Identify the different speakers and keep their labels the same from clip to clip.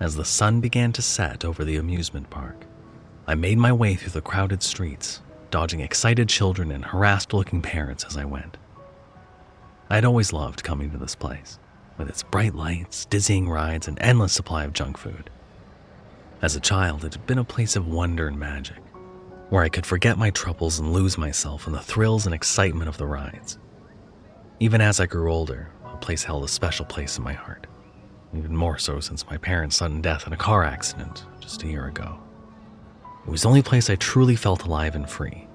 Speaker 1: As the sun began to set over the amusement park, I made my way through the crowded streets, dodging excited children and harassed-looking parents as I went. I'd always loved coming to this place, with its bright lights, dizzying rides, and endless supply of junk food. As a child, it had been a place of wonder and magic, where I could forget my troubles and lose myself in the thrills and excitement of the rides. Even as I grew older, the place held a special place in my heart, even more so since my parents' sudden death in a car accident just a year ago. It was the only place I truly felt alive and free,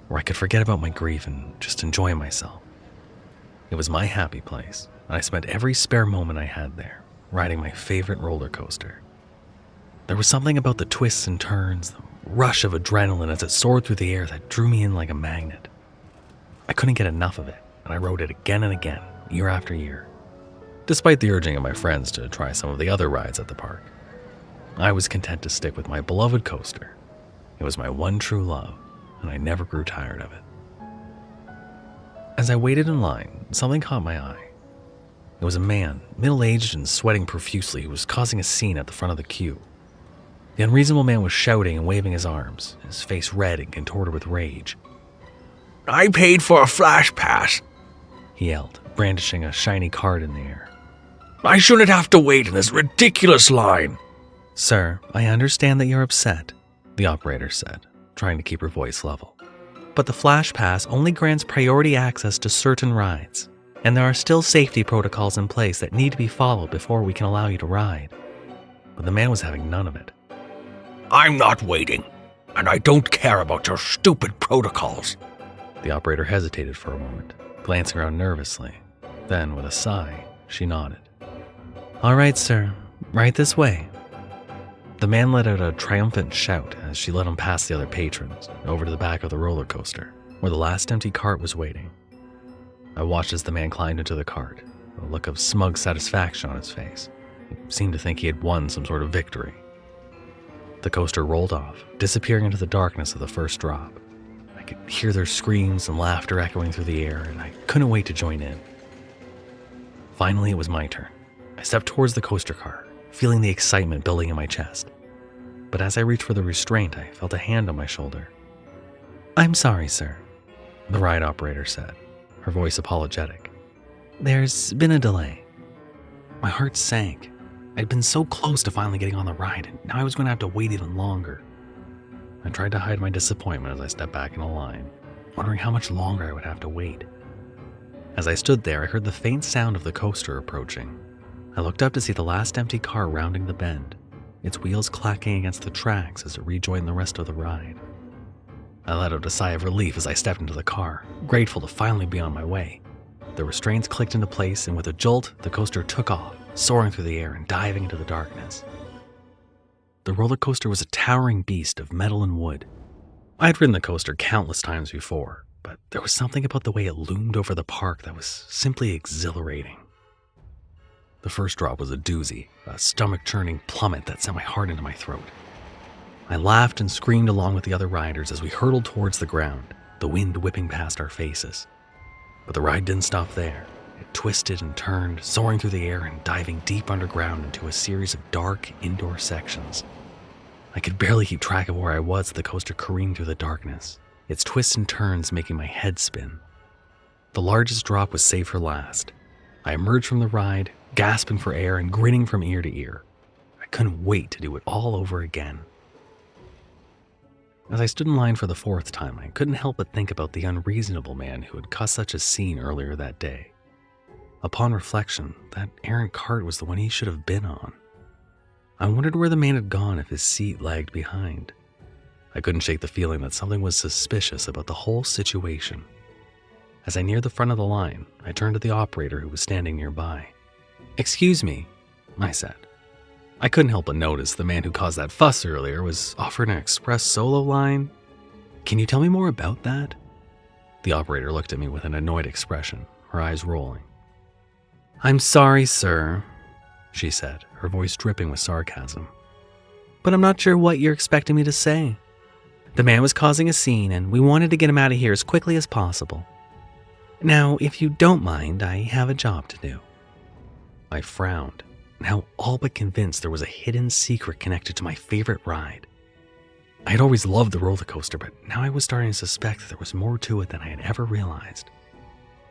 Speaker 1: where I could forget about my grief and just enjoy myself. It was my happy place, and I spent every spare moment I had there, riding my favorite roller coaster. There was something about the twists and turns, the rush of adrenaline as it soared through the air that drew me in like a magnet. I couldn't get enough of it, and I rode it again and again, year after year. Despite the urging of my friends to try some of the other rides at the park, I was content to stick with my beloved coaster. It was my one true love, and I never grew tired of it. As I waited in line, something caught my eye. It was a man, middle-aged and sweating profusely, who was causing a scene at the front of the queue. The unreasonable man was shouting and waving his arms, his face red and contorted with rage.
Speaker 2: "I paid for a flash pass,"
Speaker 1: he yelled, brandishing a shiny card in the air.
Speaker 2: "I shouldn't have to wait in this ridiculous line."
Speaker 1: "Sir, I understand that you're upset," the operator said, trying to keep her voice level. "But the Flash Pass only grants priority access to certain rides, and there are still safety protocols in place that need to be followed before we can allow you to ride." But the man was having none of it.
Speaker 2: "I'm not waiting, and I don't care about your stupid protocols."
Speaker 1: The operator hesitated for a moment, glancing around nervously. Then, with a sigh, she nodded. "All right, sir. Right this way." The man let out a triumphant shout as she let him past the other patrons, over to the back of the roller coaster, where the last empty cart was waiting. I watched as the man climbed into the cart, a look of smug satisfaction on his face. He seemed to think he had won some sort of victory. The coaster rolled off, disappearing into the darkness of the first drop. I could hear their screams and laughter echoing through the air, and I couldn't wait to join in. Finally, it was my turn. I stepped towards the coaster car, feeling the excitement building in my chest. But as I reached for the restraint, I felt a hand on my shoulder. "I'm sorry, sir," the ride operator said, her voice apologetic. "There's been a delay." My heart sank. I'd been so close to finally getting on the ride, and now I was going to have to wait even longer. I tried to hide my disappointment as I stepped back in the line, wondering how much longer I would have to wait. As I stood there, I heard the faint sound of the coaster approaching. I looked up to see the last empty car rounding the bend, its wheels clacking against the tracks as it rejoined the rest of the ride. I let out a sigh of relief as I stepped into the car, grateful to finally be on my way. The restraints clicked into place, and with a jolt, the coaster took off, soaring through the air and diving into the darkness. The roller coaster was a towering beast of metal and wood. I had ridden the coaster countless times before, but there was something about the way it loomed over the park that was simply exhilarating. The first drop was a doozy, a stomach-churning plummet that sent my heart into my throat. I laughed and screamed along with the other riders as we hurtled towards the ground, the wind whipping past our faces. But the ride didn't stop there. It twisted and turned, soaring through the air and diving deep underground into a series of dark, indoor sections. I could barely keep track of where I was as the coaster careened through the darkness, its twists and turns making my head spin. The largest drop was saved for last. I emerged from the ride, gasping for air and grinning from ear to ear. I couldn't wait to do it all over again. As I stood in line for the fourth time, I couldn't help but think about the unreasonable man who had caused such a scene earlier that day. Upon reflection, that errant cart was the one he should have been on. I wondered where the man had gone if his seat lagged behind. I couldn't shake the feeling that something was suspicious about the whole situation. As I neared the front of the line, I turned to the operator who was standing nearby. "Excuse me," I said. I couldn't help but notice the man who caused that fuss earlier was offered an express solo line. "Can you tell me more about that?" The operator looked at me with an annoyed expression, her eyes rolling. "I'm sorry, sir," she said, her voice dripping with sarcasm. "But I'm not sure what you're expecting me to say. The man was causing a scene, and we wanted to get him out of here as quickly as possible. Now, if you don't mind, I have a job to do." I frowned. now all but convinced there was a hidden secret connected to my favorite ride. I had always loved the roller coaster, but now I was starting to suspect that there was more to it than I had ever realized.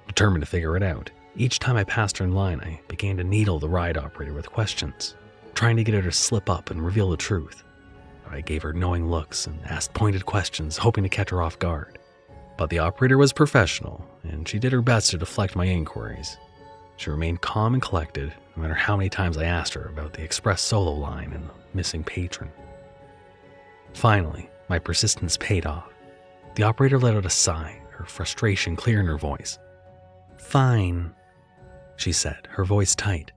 Speaker 1: Determined to figure it out, each time I passed her in line, I began to needle the ride operator with questions, trying to get her to slip up and reveal the truth. I gave her knowing looks and asked pointed questions, hoping to catch her off guard. But the operator was professional, and she did her best to deflect my inquiries. She remained calm and collected, no matter how many times I asked her about the express solo line and the missing patron. Finally, my persistence paid off. The operator let out a sigh, her frustration clear in her voice. "Fine," she said, her voice tight.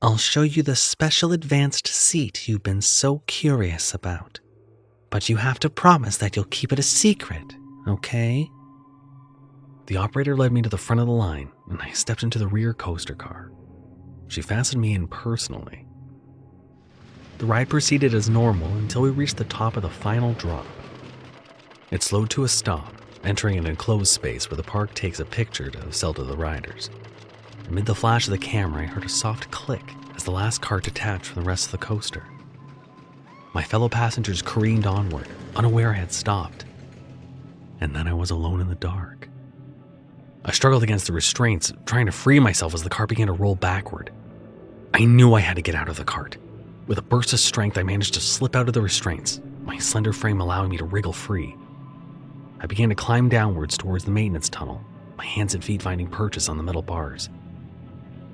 Speaker 1: "I'll show you the special advanced seat you've been so curious about. But you have to promise that you'll keep it a secret, okay?" The operator led me to the front of the line, and I stepped into the rear coaster car. She fastened me in personally. The ride proceeded as normal until we reached the top of the final drop. It slowed to a stop, entering an enclosed space where the park takes a picture to sell to the riders. Amid the flash of the camera, I heard a soft click as the last car detached from the rest of the coaster. My fellow passengers careened onward, unaware I had stopped. And then I was alone in the dark. I struggled against the restraints, trying to free myself as the car began to roll backward. I knew I had to get out of the cart. With a burst of strength, I managed to slip out of the restraints, my slender frame allowing me to wriggle free. I began to climb downwards towards the maintenance tunnel, my hands and feet finding purchase on the metal bars.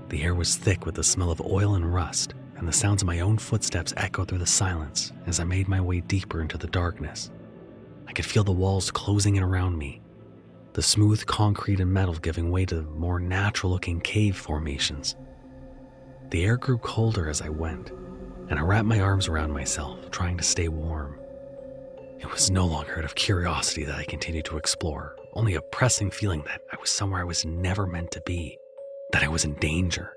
Speaker 1: The air was thick with the smell of oil and rust, and the sounds of my own footsteps echoed through the silence as I made my way deeper into the darkness. I could feel the walls closing in around me, the smooth concrete and metal giving way to more natural-looking cave formations. The air grew colder as I went, and I wrapped my arms around myself, trying to stay warm. It was no longer out of curiosity that I continued to explore, only a pressing feeling that I was somewhere I was never meant to be, that I was in danger.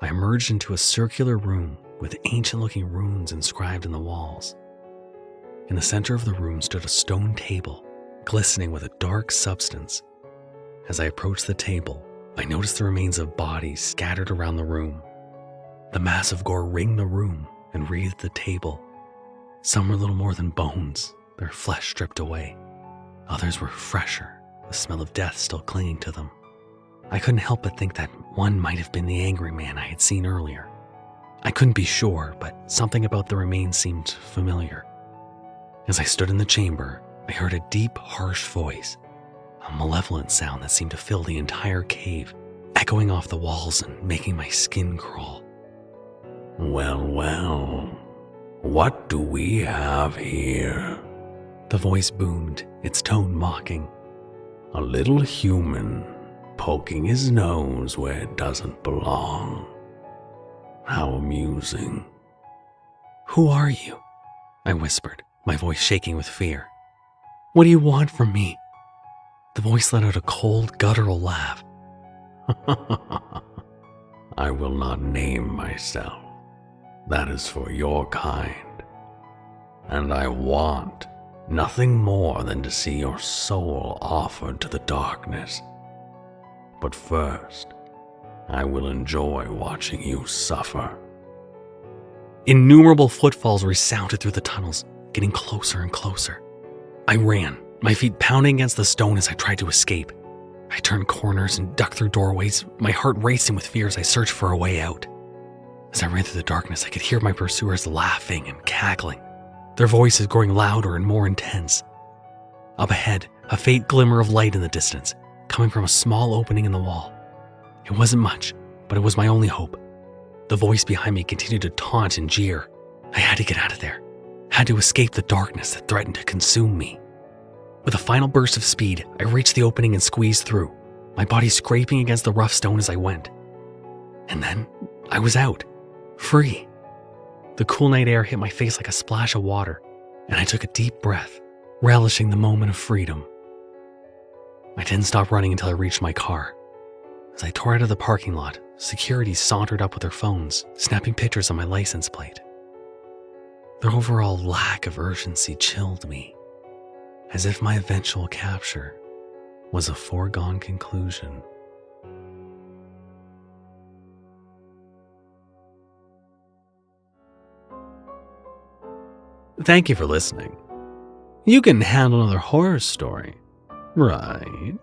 Speaker 1: I emerged into a circular room with ancient-looking runes inscribed in the walls. In the center of the room stood a stone table, glistening with a dark substance. As I approached the table, I noticed the remains of bodies scattered around the room. The mass of gore ringed the room and wreathed the table. Some were little more than bones, their flesh stripped away. Others were fresher, the smell of death still clinging to them. I couldn't help but think that one might have been the angry man I had seen earlier. I couldn't be sure, but something about the remains seemed familiar. As I stood in the chamber, I heard a deep, harsh voice, a malevolent sound that seemed to fill the entire cave, echoing off the walls and making my skin crawl.
Speaker 2: Well, well, what do we have here?
Speaker 1: The voice boomed, its tone mocking.
Speaker 2: A little human poking his nose where it doesn't belong. How amusing.
Speaker 1: "Who are you?" I whispered, my voice shaking with fear. "What do you want from me?" The voice let out a cold, guttural laugh.
Speaker 2: I will not name myself. That is for your kind. And I want nothing more than to see your soul offered to the darkness. But first, I will enjoy watching you suffer.
Speaker 1: Innumerable footfalls resounded through the tunnels, getting closer and closer. I ran, my feet pounding against the stone as I tried to escape. I turned corners and ducked through doorways, my heart racing with fear as I searched for a way out. As I ran through the darkness, I could hear my pursuers laughing and cackling, their voices growing louder and more intense. Up ahead, a faint glimmer of light in the distance, coming from a small opening in the wall. It wasn't much, but it was my only hope. The voice behind me continued to taunt and jeer. I had to get out of there, had to escape the darkness that threatened to consume me. With a final burst of speed, I reached the opening and squeezed through, my body scraping against the rough stone as I went. And then I was out, free. The cool night air hit my face like a splash of water, and I took a deep breath, relishing the moment of freedom. I didn't stop running until I reached my car. As I tore out of the parking lot, security sauntered up with their phones, snapping pictures on my license plate. Their overall lack of urgency chilled me, as if my eventual capture was a foregone conclusion. Thank you for listening. You can handle another horror story, right?